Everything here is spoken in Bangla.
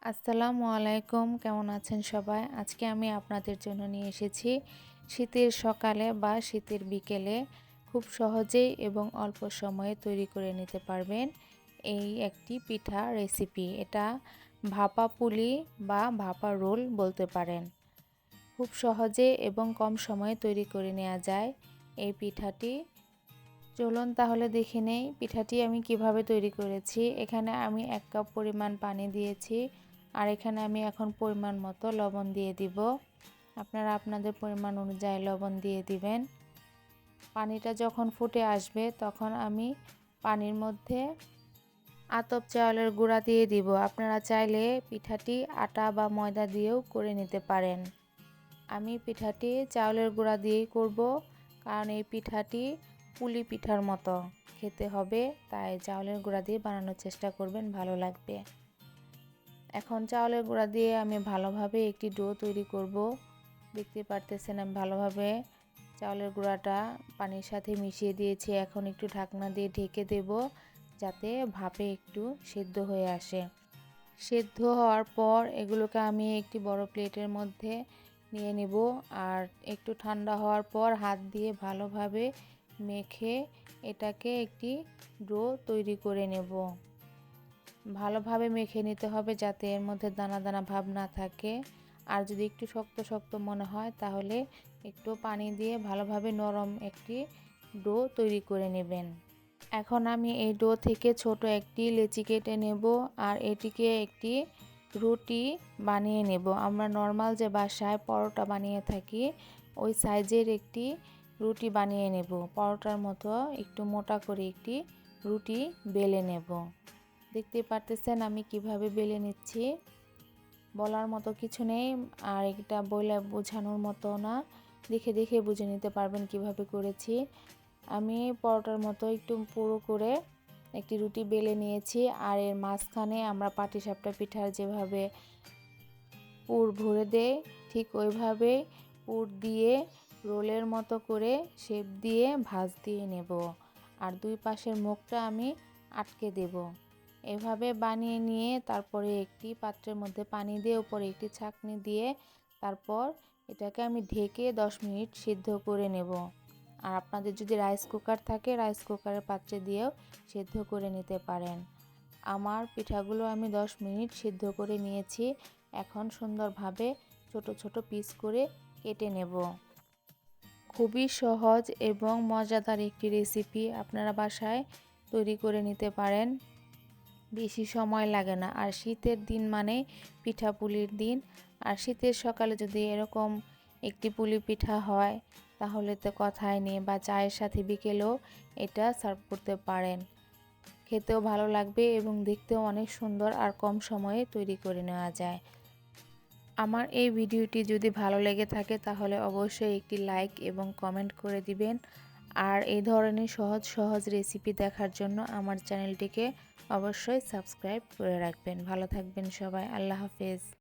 আসসালামু আলাইকুম, কেমন আছেন সবাই? আজকে আমি আপনাদের জন্য নিয়ে এসেছি শীতের সকালে বা শীতের বিকেলে খুব সহজেই এবং অল্প সময়ে তৈরি করে নিতে পারবেন এই একটি পিঠা রেসিপি। এটা ভাপা পুলি বা ভাপা রোল বলতে পারেন। খুব সহজে এবং কম সময়ে তৈরি করে নেওয়া যায় এই পিঠাটি। চলুন তাহলে দেখে নেই পিঠাটি আমি কিভাবে তৈরি করেছি। এখানে আমি 1 কাপ পরিমাণ পানি দিয়েছি, আর এখানে আমি এখন পরিমাণ মতো লবণ দিয়ে দিব। আপনারা আপনাদের পরিমাণ অনুযায়ী লবণ দিয়ে দিবেন। পানিটা যখন ফুটে আসবে তখন আমি পানির মধ্যে আতপ চাউলের গুঁড়া দিয়ে দিব। আপনারা চাইলে পিঠাটি আটা বা ময়দা দিয়েও করে নিতে পারেন। আমি পিঠাটি চাউলের গুঁড়া দিয়েই করব, কারণ এই পিঠাটি পুলি পিঠার মতো খেতে হবে, তাই চাউলের গুঁড়া দিয়ে বানানোর চেষ্টা করবেন, ভালো লাগবে। এখন চাউলের গুঁড়া দিয়ে আমি ভালোভাবে একটি ডো তৈরি করব। দেখতে পারতেছেন আমি ভালোভাবে চাউলের গুঁড়াটা পানির সাথে মিশিয়ে দিয়েছি। এখন একটু ঢাকনা দিয়ে ঢেকে দেব, যাতে ভাপে একটু সেদ্ধ হয়ে আসে। সেদ্ধ হওয়ার পর এগুলোকে আমি একটি বড় প্লেটের মধ্যে নিয়ে নেব, আর একটু ঠান্ডা হওয়ার পর হাত দিয়ে ভালোভাবে মেখে এটাকে একটি ডো তৈরি করে নেব। ভালোভাবে মেখে নিতে হবে যাতে এর মধ্যে দানা দানা ভাব না থাকে। আর যদি একটু শক্ত শক্ত মনে হয় তাহলে একটু পানি দিয়ে ভালোভাবে নরম একটি ডো তৈরি করে নেবেন। এখন আমি এই ডো থেকে ছোট একটি লেচি কেটে নেব, আর এটিকে একটি রুটি বানিয়ে নেব। আমরা নর্মাল যে বাসায় পরোটা বানিয়ে থাকি ওই সাইজের একটি রুটি বানিয়ে নেব। পরোটার মতো একটু মোটা করে একটি রুটি বেলে নেব। দেখতে পারতেছেন আমি কিভাবে বেলে নিচ্ছি। বলার মতো কিছু নেই, আর এটা বলে বোঝানোর মতো না, দেখে দেখে বুঝে নিতে পারবেন কিভাবে করেছি। আমি পরোটার মতো একটু পুরো করে একটি রুটি বেলে নিয়েছি, আর এর মাঝখানে আমরা পাটিসাপটা পিঠার যেভাবে পুর ভরে দেয় ঠিক ওইভাবে পুর দিয়ে রোলের মতো করে শেপ দিয়ে ভাঁজ দিয়ে নেব, আর দুই পাশের মুখটা আমি আটকে দেব। এভাবে বানিয়ে নিয়ে তারপরে একটি পাত্রের মধ্যে পানি দিয়ে উপরে একটি ছাঁকনি দিয়ে তারপর এটাকে আমি ঢেকে 10 মিনিট সিদ্ধ করে নেব। আর আপনাদের যদি রাইস কুকার থাকে রাইস কুকারের পাত্রে দিয়েও সিদ্ধ করে নিতে পারেন। আমার পিঠাগুলো আমি 10 মিনিট সিদ্ধ করে নিয়েছি। এখন সুন্দরভাবে ছোট ছোট পিস করে কেটে নেব। খুবই সহজ এবং মজাদার একটি রেসিপি, আপনারা বাসায় তৈরি করে নিতে পারেন। বেশি সময় লাগে না, আর শীতের দিন মানে পিঠা পুলির দিন। আর শীতের সকালে যদি এরকম একটি পুলি পিঠা হয় তাহলে তো কথাই নেই, বা চায়ের সাথে বিকেলেও এটা সার্ভ করতে পারেন। খেতেও ভালো লাগবে এবং দেখতেও অনেক সুন্দর, আর কম সময়ে তৈরি করে নেওয়া যায়। আমার এই ভিডিওটি যদি ভালো লেগে থাকে তাহলে অবশ্যই একটি লাইক এবং কমেন্ট করে দিবেন। আর এই ধরনের সহজ সহজ রেসিপি দেখার জন্য আমার চ্যানেলটিকে অবশ্যই সাবস্ক্রাইব করে রাখবেন। ভালো থাকবেন সবাই, আল্লাহ হাফেজ।